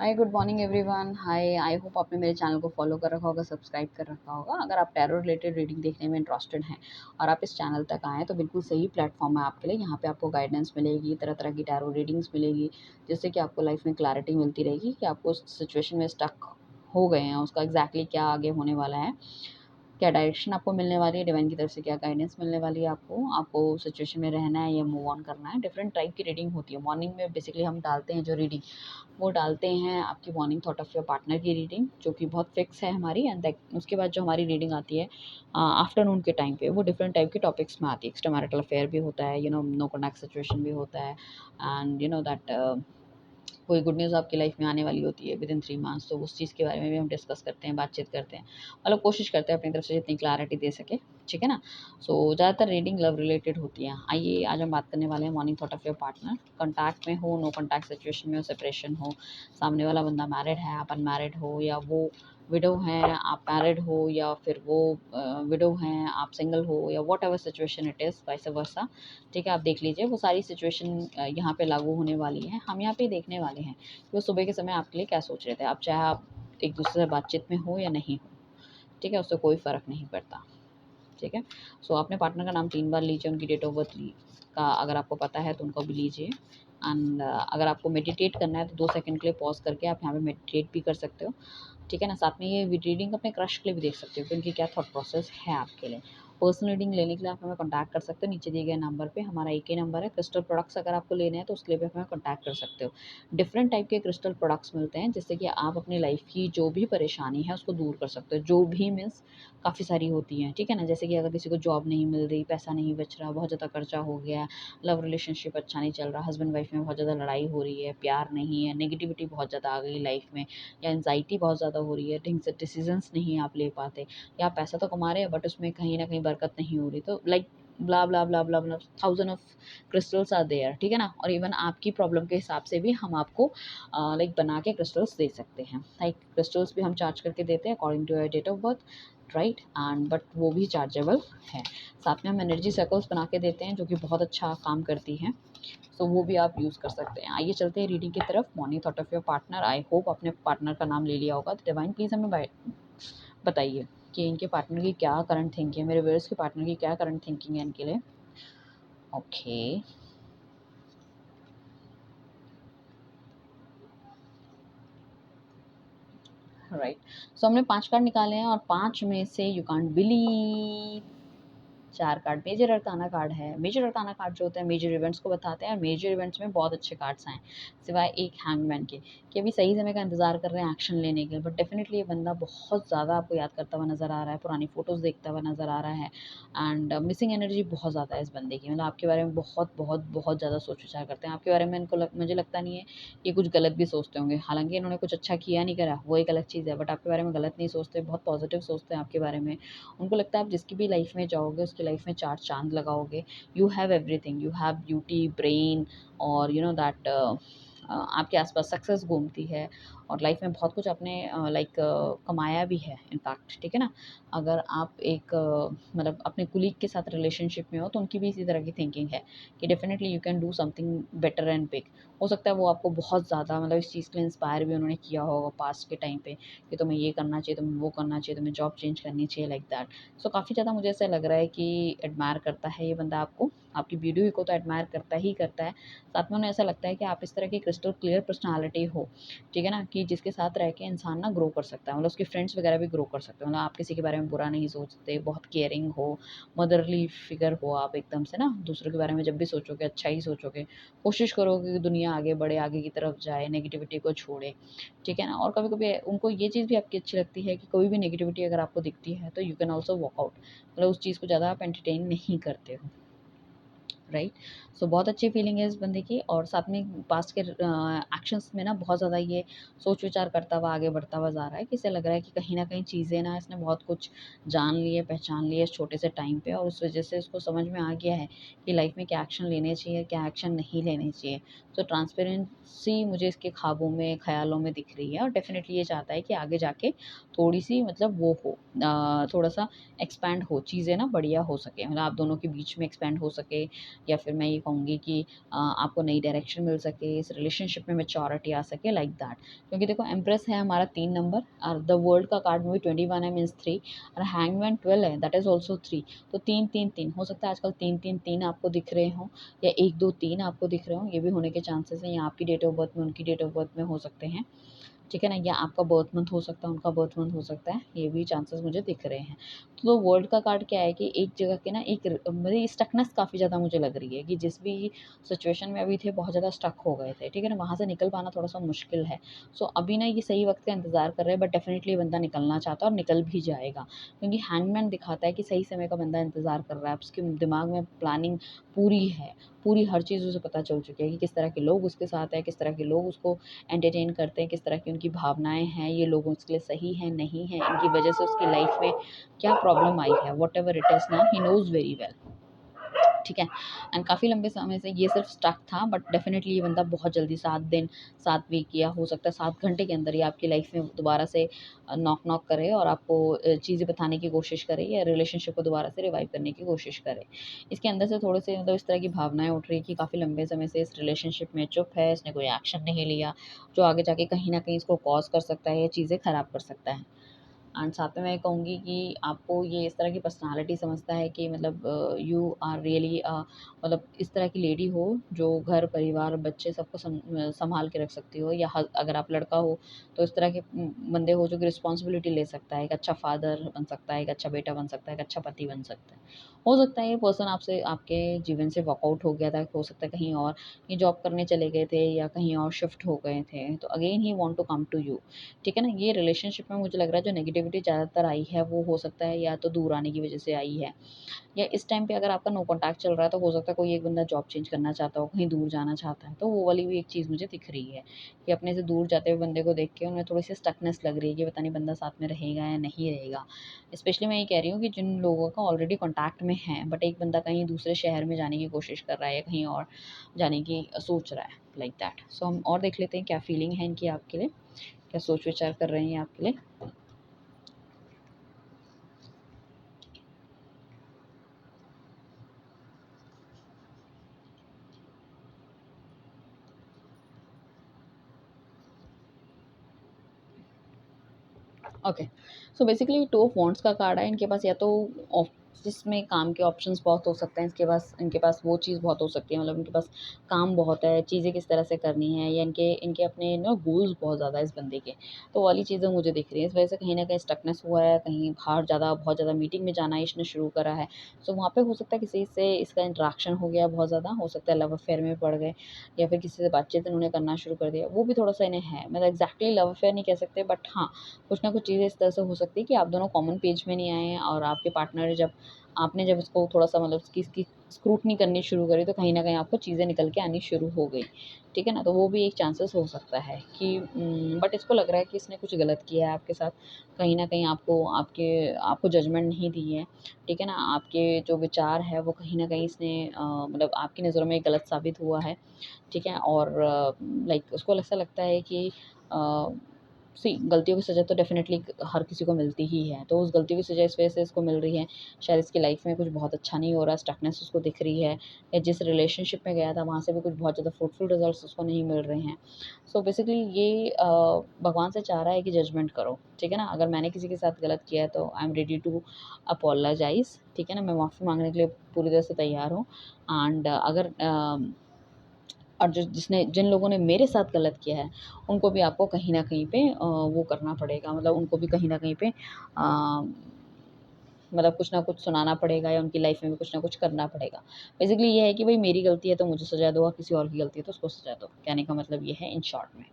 Hi, good morning everyone. Hi, I hope आपने मेरे channel को फॉलो कर रखा होगा, सब्सक्राइब कर रखा होगा। अगर आप टैरो रिलेटेड रीडिंग देखने में इंटरेस्टेड हैं और आप इस चैनल तक आएँ तो बिल्कुल सही प्लेटफॉर्म है आपके लिए। यहाँ पे आपको गाइडेंस मिलेगी, तरह तरह की टैरो रीडिंग्स मिलेगी, जिससे कि आपको लाइफ में क्लैरिटी मिलती रहेगी कि आपको उस सिचुएशन में स्टक हो गए हैं, उसका एग्जैक्टली क्या आगे होने वाला है, क्या डायरेक्शन आपको मिलने वाली है, डिवाइन की तरफ से क्या गाइडेंस मिलने वाली है आपको सिचुएशन में रहना है या मूव ऑन करना है। डिफरेंट टाइप की रीडिंग होती है। मॉर्निंग में बेसिकली हम डालते हैं जो रीडिंग, वो डालते हैं आपकी morning thought of your partner की रीडिंग, जो कि बहुत फिक्स है हमारी। एंड उसके बाद जो हमारी रीडिंग आती है आफ्टरनून के टाइम पे, वो डिफरेंट टाइप के टॉपिक्स में आती है। एक्स्ट्रा मैरिटल अफेयर भी होता है, नो कॉन्टैक्ट सिचुएशन भी होता है, एंड दैट कोई गुड न्यूज़ आपकी लाइफ में आने वाली होती है विद इन 3 मंथ्स, तो उस चीज़ के बारे में भी हम डिस्कस करते हैं, बातचीत करते हैं। मतलब कोशिश करते हैं अपनी तरफ से जितनी क्लैरिटी दे सके, ठीक है ना। सो ज़्यादातर रीडिंग लव रिलेटेड होती है। आइए आज हम बात करने वाले हैं morning thought of your partner. Contact में हो, नो कॉन्टैक्ट सिचुएशन में हो, सेपरेशन हो, सामने वाला बंदा मैरिड है, आप अनमैरिड हो, या वो विडो हैं, आप मैरिड हो, या फिर वो विडो हैं, आप सिंगल हो, या what ever situation it is, vice versa. ठीक है, आप देख लीजिए वो सारी सिचुएशन यहाँ पे लागू होने वाली है। हम यहाँ पे देखने वाले हैं कि वो सुबह के समय आपके लिए क्या सोच रहे थे। आप चाहे आप एक दूसरे से बातचीत में हो या नहीं हो, ठीक है, उससे कोई फ़र्क नहीं पड़ता। ठीक है। सो अपने पार्टनर का नाम 3 बार लीजिए, उनकी डेट ऑफ बर्थ का अगर आपको पता है तो उनको भी लीजिए। एंड अगर आपको मेडिटेट करना है तो 2 सेकंड के लिए पॉज़ करके आप यहाँ पे मेडिटेट भी कर सकते हो। ठीक है ना। साथ में ये रीडिंग अपने क्रश के लिए भी देख सकते हो कि उनकी क्या थॉट प्रोसेस है आपके लिए। पर्सनल रीडिंग लेने के लिए आप हमें कॉन्टैक्ट कर सकते हो नीचे दिए गए नंबर पे। हमारा एक ही नंबर है। क्रिस्टल प्रोडक्ट्स अगर आपको लेने हैं तो उसके लिए भी हमें कॉन्टैक्ट कर सकते हो। डिफरेंट टाइप के क्रिस्टल प्रोडक्ट्स मिलते हैं जिससे कि आप अपनी लाइफ की जो भी परेशानी है उसको दूर कर सकते हो। जो भी मीन्स काफ़ी सारी होती हैं, ठीक है ना। जैसे कि अगर किसी को जॉब नहीं मिल रही, पैसा नहीं बच रहा, बहुत ज़्यादा खर्चा हो गया, लव रिलेशनशिप अच्छा नहीं चल रहा, हस्बैंड वाइफ में बहुत ज़्यादा लड़ाई हो रही है, प्यार नहीं है, नेगेटिविटी बहुत ज़्यादा आ गई लाइफ में, या एंजाइटी बहुत ज़्यादा हो रही है, ढंग से डिसीजंस नहीं आप ले पाते, या आप पैसा तो कमा रहे हैं बट उसमें कहीं न कहीं बरकत नहीं हो रही, तो like blah blah blah blah blah thousand of crystals are there, ठीक है ना। और इवन आपकी प्रॉब्लम के हिसाब से भी हम आपको लाइक बना के क्रिस्टल्स दे सकते हैं। लाइक क्रिस्टल्स भी हम चार्ज करके देते हैं according to your date of birth, right. And but वो भी चार्जेबल है। साथ में हम एनर्जी सर्कल्स बना के देते हैं जो कि बहुत अच्छा काम करती हैं। सो वो भी आप यूज़ कर सकते हैं। आइए चलते हैं रीडिंग की तरफ। Morning thought of your partner. I hope अपने पार्टनर का नाम ले लिया होगा। तो डिवाइन प्लीज़ हमें बताइए कि इनके पार्टनर की क्या करंट थिंकिंग है, मेरे व्यूअर्स के पार्टनर की क्या करंट थिंकिंग है इनके लिए। Okay, right. सो हमने 5 कार्ड निकाले हैं और 5 में से you can't believe 4 card major arcana card है। मेजर अर्काना कार्ड जो होते हैं मेजर इवेंट्स को बताते हैं, और मेजर इवेंट्स में बहुत अच्छे कार्ड्स आए सिवाय एक हैंगमैन के, कि अभी सही समय का इंतजार कर रहे हैं एक्शन लेने के लिए। बट डेफिनेटली ये बंदा बहुत ज़्यादा आपको याद करता हुआ नज़र आ रहा है, पुरानी फोटोज़ देखता हुआ नज़र आ रहा है। एंड मिसिंग एनर्जी बहुत ज़्यादा है इस बंदे की। मतलब आपके बारे में बहुत बहुत बहुत ज़्यादा सोच विचार करते हैं आपके बारे में। मुझे लगता नहीं है ये कुछ गलत भी सोचते होंगे। हालांकि इन्होंने कुछ अच्छा किया नहीं करा, वो एक अलग चीज़ है, बट आपके बारे में गलत नहीं सोचते, बहुत पॉजिटिव सोचते हैं आपके बारे में। उनको लगता है आप जिसकी भी लाइफ में जाओगे उसकी लाइफ में 4 चाँद लगाओगे। You have everything, you have beauty, brain, और दैट आपके आस-पास सक्सेस घूमती है, और लाइफ में बहुत कुछ आपने लाइक कमाया भी है इनफैक्ट, ठीक है ना। अगर आप एक मतलब अपने कुलीग के साथ रिलेशनशिप में हो तो उनकी भी इसी तरह की थिंकिंग है कि definitely you can do something better and big. हो सकता है वो आपको बहुत ज़्यादा मतलब इस चीज़ के लिए इंस्पायर भी उन्होंने किया होगा पास्ट के टाइम पे, कि तुम्हें ये करना चाहिए, तुम्हें वो करना चाहिए, तुम्हें जॉब चेंज करनी चाहिए, लाइक दैट। सो काफ़ी ज़्यादा मुझे ऐसा लग रहा है कि एडमायर करता है ये बंदा आपको, आपकी ब्यूटी को तो एडमायर करता ही करता है। साथ में उन्हें ऐसा लगता है कि आप इस तरह की क्रिस्टल क्लियर पर्सनैलिटी हो, ठीक है ना, कि जिसके साथ रह के इंसान ना ग्रो कर सकता है। मतलब उसके फ्रेंड्स वगैरह भी ग्रो कर सकते हो। मतलब आप किसी के बारे में बुरा नहीं सोचते, बहुत केयरिंग हो, मदरली फिगर हो आप एकदम से ना, दूसरों के बारे में जब भी सोचोगे अच्छा ही सोचोगे, कोशिश करोगे कि दुनिया आगे बढ़े, आगे की तरफ जाए, नेगेटिविटी को छोड़े, ठीक है ना। और कभी-कभी उनको ये चीज़ भी आपकी अच्छी लगती है कि कोई भी नेगेटिविटी अगर आपको दिखती है तो you can also walk out. मतलब उस चीज़ को ज़्यादा आप एंटरटेन नहीं करते हो, राइट। सो बहुत अच्छी फीलिंग है इस बंदे की। और साथ में पास्ट के एक्शंस में ना बहुत ज़्यादा ये सोच विचार करता हुआ आगे बढ़ता हुआ जा रहा है, कि इसे लग रहा है कि कहीं न कहीं चीज़ें ना इसने बहुत कुछ जान ली है, पहचान ली है इस छोटे से टाइम पे, और उस वज़ह से इसको समझ में आ गया है कि लाइफ़ में क्या एक्शन लेने चाहिए, क्या एक्शन नहीं लेने चाहिए। तो ट्रांसपेरेंसी मुझे इसके ख्वाबों में, ख़्यालों में दिख रही है, और डेफ़िनिटली ये चाहता है कि आगे जाके थोड़ी-सी मतलब वो हो, थोड़ा-सा एक्सपैंड हो, चीज़ें ना बढ़िया हो सके, मतलब आप दोनों के बीच में एक्सपैंड हो सके, या फिर मैं ये कहूँगी कि आपको नई डायरेक्शन मिल सके, इस रिलेशनशिप में मैच्योरिटी आ सके, लाइक दैट। क्योंकि देखो एम्प्रेस है हमारा 3 नंबर और द वर्ल्ड का कार्ड में भी 21 है मीन्स 3 और हैंगमैन 12 है दैट इज़ ऑल्सो 3। तो 3-3-3 हो सकता है आजकल 3-3-3 आपको दिख रहे हों या 1-2-3 आपको दिख रहे हों, ये भी होने के चांसेस हैं। या आपकी डेट ऑफ बर्थ में उनकी डेट ऑफ बर्थ में हो सकते हैं, ठीक है ना, या आपका बर्थ मंथ हो सकता है, उनका बर्थ मंथ हो सकता है, ये भी चांसेस मुझे दिख रहे हैं। तो वर्ल्ड का कार्ड क्या है कि एक जगह के ना एक मेरी स्टकनेस काफ़ी ज़्यादा मुझे लग रही है कि जिस भी सिचुएशन में अभी थे बहुत ज़्यादा स्टक हो गए थे, ठीक है ना, वहाँ से निकल पाना थोड़ा सा मुश्किल है। सो अभी ना ये सही वक्त का इंतज़ार कर रहे हैं, बट डेफिनेटली बंदा निकलना चाहता है और निकल भी जाएगा, क्योंकि हैंगमैन दिखाता है कि सही समय का बंदा इंतज़ार कर रहा है, उसके दिमाग में प्लानिंग पूरी है, पूरी हर चीज़ उसे पता चल चुकी है कि किस तरह के लोग उसके साथ हैं, किस तरह के लोग उसको एंटरटेन करते हैं, किस तरह की उनकी भावनाएँ हैं, ये लोग उसके लिए सही हैं, नहीं हैं, इनकी वजह से उसकी लाइफ में क्या प्रॉब्लम आई है, व्हाटएवर इट इज़ ना ही नोज़ वेरी वेल, ठीक है। एंड काफ़ी लंबे समय से ये सिर्फ स्टक था, बट डेफिनेटली ये बंदा बहुत जल्दी 7 दिन 7 वीक या हो सकता है 7 घंटे के अंदर ही आपकी लाइफ में दोबारा से नॉक नॉक करे और आपको चीज़ें बताने की कोशिश करे या रिलेशनशिप को दोबारा से रिवाइव करने की कोशिश करे। इसके अंदर से थोड़े से मतलब इस तरह की भावनाएँ उठ रही है कि काफ़ी लंबे समय से इस रिलेशनशिप में चुप है, इसने कोई एक्शन नहीं लिया, जो आगे जाके कहीं न कहीं इसको कॉज़ कर सकता है या चीज़ें ख़राब कर सकता है। एंड साथ में मैं कहूँगी कि आपको ये इस तरह की पर्सनालिटी समझता है कि मतलब यू आर रियली मतलब इस तरह की लेडी हो जो घर परिवार बच्चे सबको संभाल के रख सकती हो, या अगर आप लड़का हो तो इस तरह के बंदे हो जो कि रिस्पॉन्सिबिलिटी ले सकता है, एक अच्छा फादर बन सकता है, एक अच्छा बेटा बन सकता है, एक अच्छा पति बन सकता है। हो सकता है ये पर्सन आपसे आपके जीवन से वॉकआउट हो गया था, हो सकता है कहीं और ये जॉब करने चले गए थे या कहीं और शिफ्ट हो गए थे, तो again he want to come to you, ठीक है ना। ये रिलेशनशिप में मुझे लग रहा है जो नेगेटिविटी ज़्यादातर आई है वो हो सकता है या तो दूर आने की वजह से आई है, या इस टाइम पे अगर आपका नो कॉन्टैक्ट चल रहा है तो हो सकता है कोई एक बंदा जॉब चेंज करना चाहता हो, कहीं दूर जाना चाहता है, तो वो वाली भी एक चीज़ मुझे दिख रही है कि अपने से दूर जाते हुए बंदे को देख के उन्हें थोड़ी सी स्टकनेस लग रही है कि पता नहीं बंदा साथ में रहेगा या नहीं रहेगा। स्पेशली मैं ये कह रही हूँ कि जिन लोगों का ऑलरेडी कॉन्टैक्ट में है बट एक बंदा कहीं दूसरे शहर में जाने की कोशिश कर रहा है या कहीं और जाने की सोच रहा है, लाइक दैट। सो हम और देख लेते हैं क्या फीलिंग है इनकी आपके लिए, क्या सोच विचार कर रहे हैं ये आपके लिए। Okay, so basically two of wands का कार्ड है, इनके पास या तो ऑफिस में काम के ऑप्शंस बहुत हो सकते हैं, इनके पास वो चीज़ बहुत हो सकती है, मतलब इनके पास काम बहुत है, चीज़ें किस तरह से करनी है, या इनके इनके अपने ना गोल्स बहुत ज़्यादा है इस बंदे के, तो वो वाली चीज़ें मुझे दिख रही है। इस वजह से कहीं न कहीं स्टकनेस हुआ है, कहीं बाहर ज़्यादा बहुत ज़्यादा मीटिंग में जाना इसने शुरू करा है। सो वहाँ पे हो सकता है किसी से इसका इंटरेक्शन हो गया बहुत ज़्यादा, हो सकता है लव अफेयर में पड़ गए या फिर किसी से बातचीत इन्होंने करना शुरू कर दिया, वो भी थोड़ा-सा इन्हें है। मतलब एग्ज़ैक्टली लव अफेयर नहीं कह सकते, बट हाँ, कुछ ना कुछ चीज़ें इस तरह से हो सकती है कि आप दोनों कॉमन पेज में नहीं आए हैं और आपके पार्टनर ने जब आपने जब इसको थोड़ा-सा मतलब इसकी स्क्रूटनी करनी शुरू करी तो कहीं न कहीं आपको चीज़ें निकल के आनी शुरू हो गई, ठीक है ना? तो वो भी एक चांसेस हो सकता है कि बट इसको लग रहा है कि इसने कुछ गलत किया है आपके साथ, कहीं न कहीं आपको जजमेंट नहीं दी है, ठीक है ना? आपके जो विचार है वो कहीं न कहीं इसने मतलब आपकी नज़रों में गलत साबित हुआ है, ठीक है? और लाइक उसको ऐसा लगता है कि अ सी गलतियों की सज़ा तो डेफ़िनेटली हर किसी को मिलती ही है, तो उस गलतियों की सज़ा इस वजह से इसको मिल रही है, शायद इसकी लाइफ़ में कुछ बहुत अच्छा नहीं हो रहा, स्टकनेस उसको दिख रही है, या जिस रिलेशनशिप में गया था वहाँ से भी कुछ बहुत ज़्यादा फ्रूटफुल रिज़ल्ट्स उसको नहीं मिल रहे हैं। सो बेसिकली ये भगवान से चाह रहा है कि जजमेंट करो, ठीक है ना? अगर मैंने किसी के साथ गलत किया है तो I am ready to apologize, ठीक है ना? मैं माफ़ी माँगने के लिए पूरी तरह से तैयार हूँ। एंड अगर और जिसने जिन लोगों ने मेरे साथ गलत किया है, उनको भी आपको कहीं न कहीं पे वो करना पड़ेगा, मतलब उनको भी कहीं न कहीं पे मतलब कुछ ना कुछ सुनाना पड़ेगा या उनकी लाइफ़ में भी कुछ ना कुछ करना पड़ेगा। बेसिकली ये है कि भई मेरी गलती है तो मुझे सज़ा दो और किसी और की गलती है तो उसको सज़ा दो। कहने का मतलब ये है इन शॉर्ट में।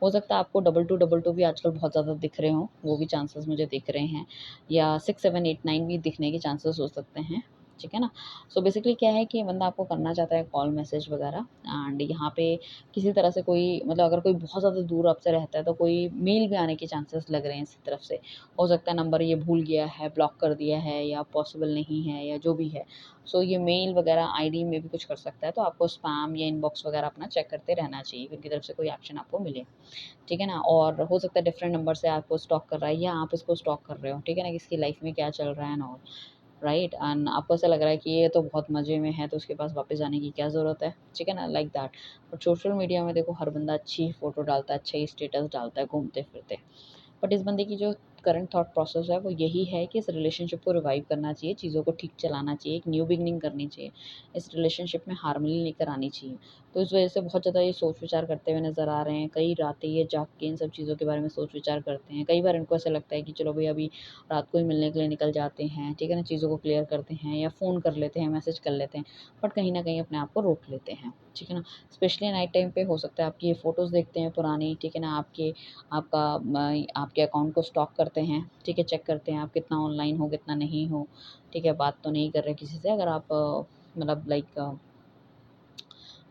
हो सकता है आपको डबल टू भी आजकल बहुत ज़्यादा दिख रहे हों, वो भी चांसेस मुझे दिख रहे हैं, या 6, 7, 8, 9 भी दिखने के चांसेस हो सकते हैं, ठीक है ना? सो बेसिकली क्या है कि ये बंदा आपको करना चाहता है कॉल, मैसेज वगैरह, एंड यहाँ पे किसी तरह से कोई मतलब अगर कोई बहुत ज़्यादा दूर आपसे रहता है तो कोई मेल भी आने के चांसेस लग रहे हैं इसकी तरफ से। हो सकता है नंबर ये भूल गया है, ब्लॉक कर दिया है या पॉसिबल नहीं है या जो भी है। सो ये मेल वगैरह आईडी में भी कुछ कर सकता है, तो आपको स्पैम या इनबॉक्स वगैरह अपना चेक करते रहना चाहिए कि उनकी तरफ से कोई एक्शन आपको मिले, ठीक है ना? और हो सकता है डिफरेंट नंबर से आपको स्टॉक कर रहा है या आप इसको स्टॉक कर रहे हो, ठीक है ना? कि इसकी लाइफ में क्या चल रहा है एंड ऑल। राइट, एंड आपको ऐसा लग रहा है कि ये तो बहुत मज़े में है तो उसके पास वापस जाने की क्या ज़रूरत है, ठीक है ना, like that. But social media में देखो हर बंदा अच्छी फ़ोटो डालता है, अच्छा ही स्टेटस डालता है घूमते फिरते, बट इस बंदे की जो करंट थॉट प्रोसेस है वो यही है कि इस रिलेशनशिप को रिवाइव करना चाहिए, चीज़ों को ठीक चलाना चाहिए, एक न्यू बिगनिंग करनी चाहिए, इस रिलेशनशिप में हार्मनी लेकर आनी चाहिए। तो इस वजह से बहुत ज़्यादा ये सोच विचार करते हुए नज़र आ रहे हैं, कई रातें ये जाग के इन सब चीज़ों के बारे में सोच विचार करते हैं। कई बार इनको ऐसा लगता है कि चलो भई अभी रात को ही मिलने के लिए निकल जाते हैं, ठीक है ना, चीज़ों को क्लियर करते हैं या फ़ोन कर लेते हैं, मैसेज कर लेते हैं, बट कहीं न कहीं अपने आप को रोक लेते हैं, ठीक है ना। स्पेशली नाइट टाइम पे हो सकता है आपकी ये फ़ोटोज़ देखते हैं पुरानी, ठीक है ना, आपके अकाउंट को स्टॉक करते हैं, ठीक है, चेक करते हैं आप कितना ऑनलाइन हो, कितना नहीं हो, ठीक है, बात तो नहीं कर रहे किसी से, अगर आप मतलब लाइक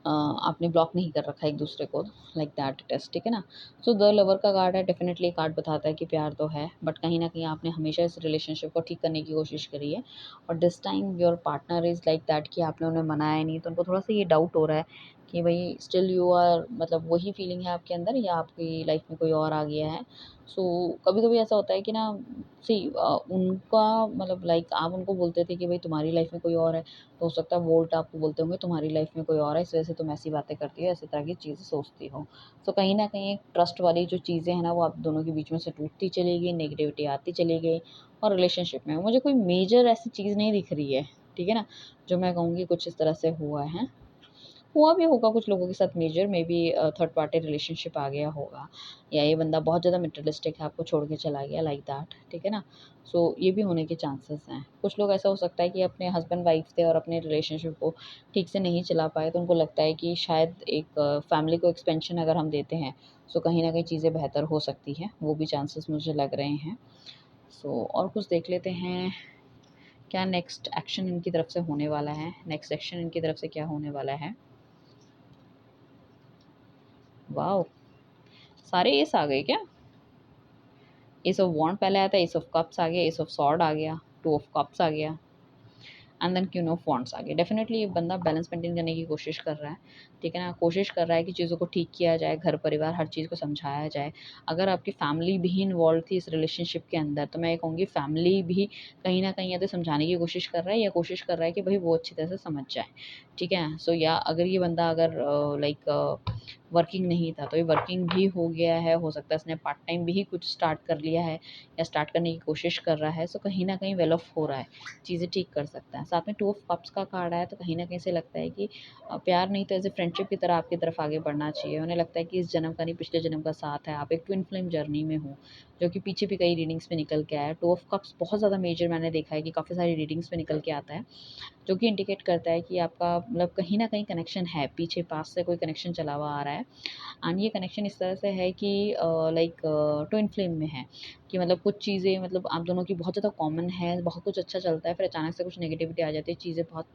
आपने ब्लॉक नहीं कर रखा है एक दूसरे को, लाइक दैट इट इज़, ठीक है ना। सो द लवर का कार्ड है, डेफिनेटली कार्ड बताता है कि प्यार तो है, बट कहीं न कहीं आपने हमेशा इस रिलेशनशिप को ठीक करने की कोशिश करी है, और this time your partner is like that कि आपने उन्हें मनाया नहीं, तो उनको थोड़ा-सा ये डाउट हो रहा है कि भई स्टिल यू आर, मतलब वही फीलिंग है आपके अंदर या आपकी लाइफ़ में कोई और आ गया है। सो कभी-कभी ऐसा होता है कि ना, सी उनका मतलब लाइक आप उनको बोलते थे कि भई तुम्हारी लाइफ़ में कोई और है, तो हो सकता है वो उल्टा आपको बोलते होंगे तुम्हारी लाइफ में कोई और है, इस वजह से तुम ऐसी बातें करती हो, ऐसी तरह की चीज़ें सोचती हो। तो कहीं न कहीं एक ट्रस्ट वाली जो चीज़ें हैं ना, वो आप दोनों के बीच में से टूटती चली गई, नेगेटिविटी आती चली गई, और रिलेशनशिप में मुझे कोई मेजर ऐसी चीज़ नहीं दिख रही है, ठीक है ना, जो मैं कहूँगी कुछ इस तरह से हुआ है। हुआ भी होगा कुछ लोगों के साथ major, maybe third party relationship आ गया होगा, या ये बंदा बहुत ज़्यादा मटेरियलिस्टिक है, आपको छोड़ के चला गया, लाइक दैट, ठीक है ना। सो ये भी होने के चांसेस हैं। कुछ लोग ऐसा हो सकता है कि अपने हस्बैंड वाइफ थे और अपने रिलेशनशिप को ठीक से नहीं चला पाए, तो उनको लगता है कि शायद एक फैमिली को एक्सपेंशन अगर हम देते हैं, सो कहीं न कहीं चीज़ें बेहतर हो सकती हैं, वो भी चांसेस मुझे लग रहे हैं। सो और कुछ देख लेते हैं, क्या नेक्स्ट एक्शन इनकी तरफ से होने वाला है, नेक्स्ट एक्शन इनकी तरफ से क्या होने वाला है। वॉव! सारे एस आ गए क्या? एस ऑफ वॉन्ड पहले आया था, एस ऑफ कप्स आ गया, एस ऑफ सॉर्ड आ गया, टू ऑफ कप्स आ गया, and then queen of wands आ गया। डेफिनेटली ये बंदा बैलेंस मेंटेन करने की कोशिश कर रहा है, ठीक है ना, कोशिश कर रहा है कि चीज़ों को ठीक किया जाए, घर परिवार हर चीज़ को समझाया जाए। अगर आपकी फैमिली भी इन्वॉल्व थी इस रिलेशनशिप के अंदर, तो मैं ये कहूँगी फैमिली भी कहीं न कहीं या तो समझाने की कोशिश कर रहा है, या कोशिश कर रहा है कि भई वो अच्छी तरह से समझ जाए, ठीक है। सो या अगर ये बंदा अगर वर्किंग नहीं था, तो ये वर्किंग भी हो गया है, हो सकता है इसने पार्ट टाइम भी कुछ स्टार्ट कर लिया है या स्टार्ट करने की कोशिश कर रहा है, सो कहीं न कहीं वेल ऑफ हो रहा है, चीज़ें ठीक कर सकता है। साथ में टू ऑफ कप्स का कार्ड आया, तो कहीं न कहीं से लगता है कि प्यार नहीं तो ऐसे फ्रेंडशिप की तरह आपकी तरफ आगे बढ़ना चाहिए। उन्हें लगता है कि इस जन्म का नहीं पिछले जन्म का साथ है, आप एक ट्विन फ्लेम जर्नी में हो, जो कि पीछे भी कई रीडिंग्स में निकल के आया है। टू ऑफ कप्स बहुत ज़्यादा मेजर मैंने देखा है कि काफ़ी सारी रीडिंग्स में निकल के आता है, जो कि इंडिकेट करता है कि आपका मतलब कहीं न कहीं कनेक्शन है, पीछे पास्ट से कोई कनेक्शन चला हुआ आ रहा है। एंड ये कनेक्शन इस तरह से है कि लाइक ट्विन फ्लेम में है, कि मतलब कुछ चीज़ें मतलब आप दोनों की बहुत ज़्यादा कॉमन है, बहुत कुछ अच्छा चलता है, फिर अचानक से कुछ नेगेटिविटी आ जाती है, चीज़ें बहुत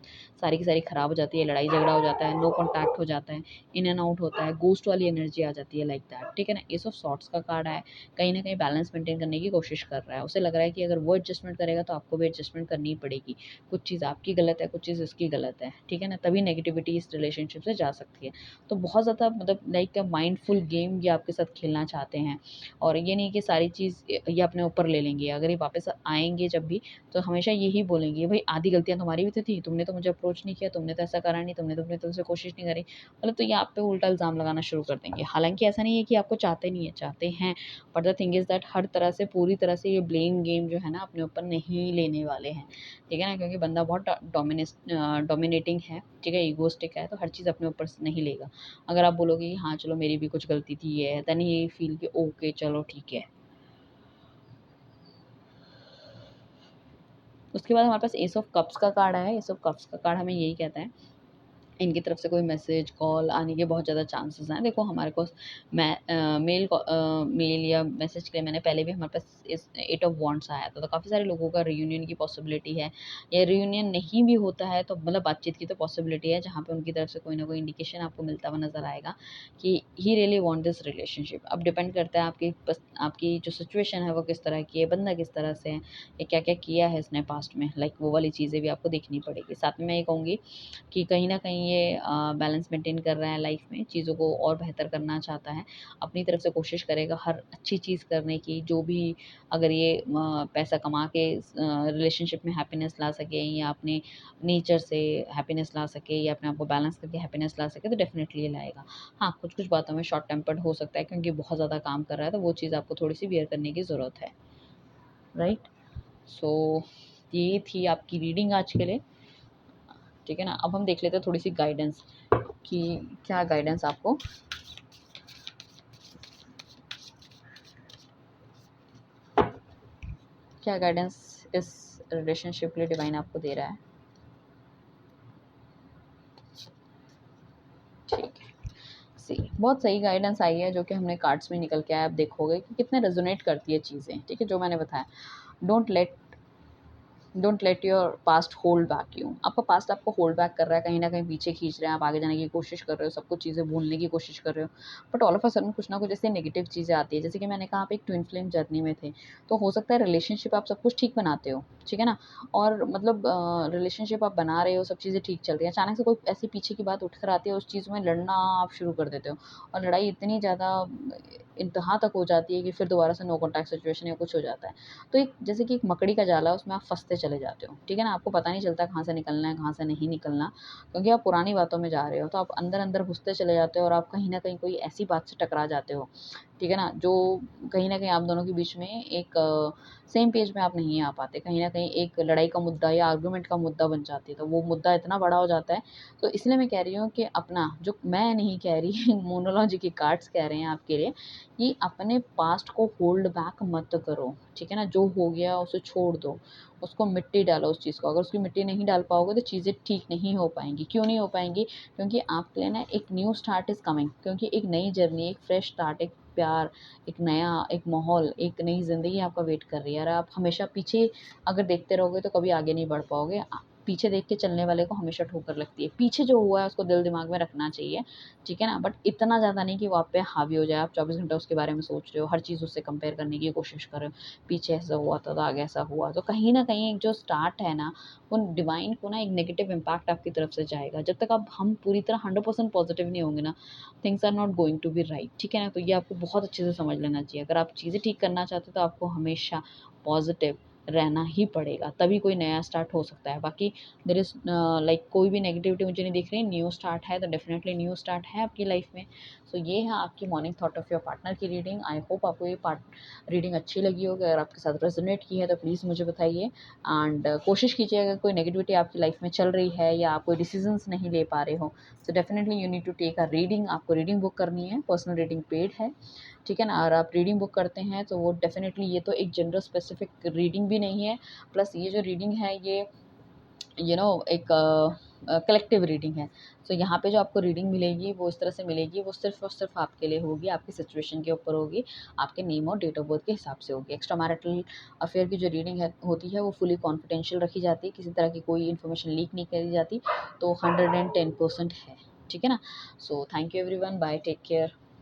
सारी की सारी खराब हो जाती है, लड़ाई झगड़ा हो जाता है, नो कॉन्टैक्ट हो जाता है, इन एंड आउट होता है, घोस्ट वाली एनर्जी आ जाती है, लाइक दैट, ठीक है ना। एस ऑफ सॉर्ड्स का कार्ड है, कहीं न कहीं बैलेंस मेंटेन करने की कोशिश कर रहा है। उसे लग रहा है कि अगर वो एडजस्टमेंट करेगा तो आपको भी एडजस्टमेंट करनी ही पड़ेगी। कुछ चीज़ आपकी गलत है, कुछ चीज़ उसकी गलत है, ठीक है ना, तभी नेगेटिविटी इस रिलेशनशिप से जा सकती है। तो बहुत ज़्यादा मतलब लाइक अ माइंडफुल गेम ये आपके साथ खेलना चाहते हैं, और ये नहीं कि सारी चीज़ ये अपने ऊपर ले लेंगे। अगर ये वापस आएँगे जब भी, तो हमेशा यही बोलेंगे, "भई आधी गलतियाँ तुम्हारी भी तो थी, तुमने तो मुझे अप्रोच नहीं किया, तुमने तो ऐसा करा नहीं, तुमने तो अपनी तरफ से कोशिश नहीं करी।" मतलब तो ये आप पे उल्टा इल्ज़ाम लगाना शुरू कर देंगे। हालाँकि ऐसा नहीं है कि आपको चाहते नहीं है, चाहते हैं, but the thing is that हर तरह से पूरी तरह से ये ब्लेम गेम जो है ना अपने ऊपर नहीं लेने वाले हैं, ठीक है ना? क्योंकि बंदा बहुत डोमिनेटिंग है, ठीक है, इगोइस्टिक है, तो हर चीज़ अपने ऊपर से नहीं लेगा। अगर आप बोलोगे कि हाँ, चलो मेरी भी कुछ गलती थी ये है, देन ही फील कि ओके चलो ठीक है। उसके बाद हमारे पास एस ऑफ कप्स का कार्ड आया है। एस ऑफ कप्स का कार्ड हमें यही कहता है, इनकी तरफ से कोई मैसेज, कॉल आने के बहुत ज़्यादा चांसेस हैं। देखो हमारे पास मेल या मैसेज के लिए मैंने पहले भी हमारे पास इस एट ऑफ वॉन्ड्स आया था, तो काफ़ी सारे लोगों का रियूनियन की पॉसिबिलिटी है, या रियूनियन नहीं भी होता है तो मतलब बातचीत की तो पॉसिबिलिटी है, जहाँ पे उनकी तरफ से कोई ना कोई इंडिकेशन आपको मिलता हुआ नज़र आएगा कि he really want this relationship. अब डिपेंड करता है आपकी जो सिचुएशन है वो किस तरह की है, बंदा किस तरह से है, या क्या-क्या किया है इसने पास्ट में, लाइक वो वाली चीज़ें भी आपको देखनी पड़ेगी। साथ में मैं ये कहूँगी कि कहीं न कहीं ये बैलेंस मेंटेन कर रहा है लाइफ में, चीज़ों को और बेहतर करना चाहता है, अपनी तरफ से कोशिश करेगा हर अच्छी चीज़ करने की, जो भी अगर ये पैसा कमा के रिलेशनशिप में हैप्पीनेस ला सके या अपने नेचर से हैप्पीनेस ला सके या अपने आप को बैलेंस करके हैप्पीनेस ला सके, तो डेफ़िनेटली ये लाएगा। हाँ, कुछ-कुछ बातों में शॉर्ट टेम्पर्ड हो सकता है क्योंकि बहुत ज़्यादा काम कर रहा है, तो वो चीज़ आपको थोड़ी-सी बियर करने की ज़रूरत है, राइट? सो ये थी आपकी रीडिंग आज के लिए, ठीक है ना? अब हम देख लेते हैं थोड़ी-सी गाइडेंस कि क्या गाइडेंस आपको क्या गाइडेंस इस रिलेशनशिप के लिए डिवाइन आपको दे रहा है। ठीक है। सी बहुत सही गाइडेंस आई है जो कि हमने कार्ड्स में निकल के आया। आप देखोगे कि कितने रेजोनेट करती है चीज़ें, ठीक है? जो मैंने बताया, don't let don't let your past hold back you. आपका पास्ट आपको होल्ड बैक कर रहा है, कहीं न कहीं पीछे खींच रहे हैं, आप आगे जाने की कोशिश कर रहे हो, सब कुछ चीज़ें भूलने की कोशिश कर रहे हो। But all of a sudden कुछ ना कुछ ऐसी नेगेटिव चीज़ें आती है। जैसे कि मैंने कहा आप एक ट्विन फ्लेम जर्नी में थे, तो हो सकता है रिलेशनशिप आप सब कुछ ठीक बनाते हो, ठीक है ना? और मतलब रिलेशनशिप आप बना रहे हो, सब चीज़ें ठीक चल रही हैं, अचानक से कोई ऐसी पीछे की बात उठ कर आती है, उस चीज़ में लड़ना आप शुरू कर देते हो और लड़ाई इतनी ज़्यादा इंतहा तक हो जाती है कि फिर दोबारा से नो कॉन्टैक्ट सिचुएशन या कुछ हो जाता है। तो एक जैसे कि एक मकड़ी का जाला है, उसमें आप फँसते चले जाते हो, ठीक है ना? आपको पता नहीं चलता कहाँ से निकलना है, कहाँ से नहीं निकलना, क्योंकि आप पुरानी बातों में जा रहे हो, तो आप अंदर-अंदर घुसते चले जाते हो और आप कहीं न कहीं कोई ऐसी बात से टकरा जाते हो, ठीक है ना? जो कहीं न कहीं आप दोनों के बीच में एक सेम पेज में आप नहीं आ पाते, कहीं न कहीं एक लड़ाई का मुद्दा या आर्गुमेंट का मुद्दा बन जाती है, तो वो मुद्दा इतना बड़ा हो जाता है। तो इसलिए मैं कह रही हूँ कि अपना जो मैं नहीं कह रही मोनोलॉजी के कार्ड्स कह रहे हैं आपके लिए कि अपने पास्ट को होल्ड बैक मत करो, ठीक है ना? जो हो गया उसे छोड़ दो, उसको मिट्टी डालो उस चीज़ को। अगर उसकी मिट्टी नहीं डाल पाओगे तो चीज़ें ठीक नहीं हो पाएँगी। क्यों नहीं हो पाएँगी? क्योंकि आपके लिए ना एक न्यू स्टार्ट इज़ कमिंग, क्योंकि एक नई जर्नी, एक फ्रेश स्टार्ट, एक प्यार, एक नया एक माहौल, एक नई ज़िंदगी आपका वेट कर रही है और आप हमेशा पीछे अगर देखते रहोगे तो कभी आगे नहीं बढ़ पाओगे। पीछे देख के चलने वाले को हमेशा ठोकर लगती है। पीछे जो हुआ है उसको दिल-दिमाग में रखना चाहिए, ठीक है ना? बट इतना ज़्यादा नहीं कि वो आप पे हावी हो जाए, आप 24 घंटा उसके बारे में सोच रहे हो, हर चीज़ उससे कंपेयर करने की कोशिश कर रहे हो, पीछे ऐसा हुआ था, तो आगे ऐसा हुआ। तो कहीं न कहीं एक जो स्टार्ट है ना, वो डिवाइन को ना एक नेगेटिव इम्पैक्ट आपकी तरफ से जाएगा। जब तक आप हम पूरी तरह 100% पॉज़िटिव नहीं होंगे ना, things are not going to be right, ठीक है ना? तो ये आपको बहुत अच्छे से समझ लेना चाहिए। अगर आप चीज़ें ठीक करना चाहते हो, तो आपको हमेशा पॉज़िटिव रहना ही पड़ेगा, तभी कोई नया स्टार्ट हो सकता है। बाकी देयर इज़ लाइक कोई भी नेगेटिविटी मुझे नहीं दिख रही, न्यू स्टार्ट है तो डेफ़िनेटली न्यू स्टार्ट है आपकी लाइफ़ में। सो ये है आपकी morning thought of your partner की रीडिंग। आई होप आपको ये रीडिंग अच्छी लगी होगी। अगर आपके साथ रेज़ोनेट की है तो प्लीज़ मुझे बताइए एंड कोशिश कीजिए अगर कोई नेगेटिविटी आपकी लाइफ़ में चल रही है या आप कोई डिसीज़न्स नहीं ले पा रहे हो, so definitely you need to take a reading. आपको रीडिंग बुक करनी है, पर्सनल रीडिंग पेड है, ठीक है ना? और आप रीडिंग बुक करते हैं तो वो डेफ़िनेटली ये तो एक जेंडर स्पेसिफ़िक रीडिंग भी नहीं है, प्लस ये जो रीडिंग है ये एक कलेक्टिव रीडिंग है। सो यहाँ पे जो आपको रीडिंग मिलेगी वो इस तरह से मिलेगी, वो सिर्फ़ और सिर्फ़ आपके लिए होगी, आपकी सिचुएशन के ऊपर होगी, आपके नेम और डेट ऑफ़ बर्थ के हिसाब से होगी। एक्स्ट्रा मैरिटल अफ़ेयर की जो रीडिंग है होती है वो फुली कॉन्फिडेंशियल रखी जाती है, किसी तरह की कोई इन्फॉर्मेशन लीक नहीं करी जाती, तो 110% है, ठीक है ना? So thank you everyone, bye, take care.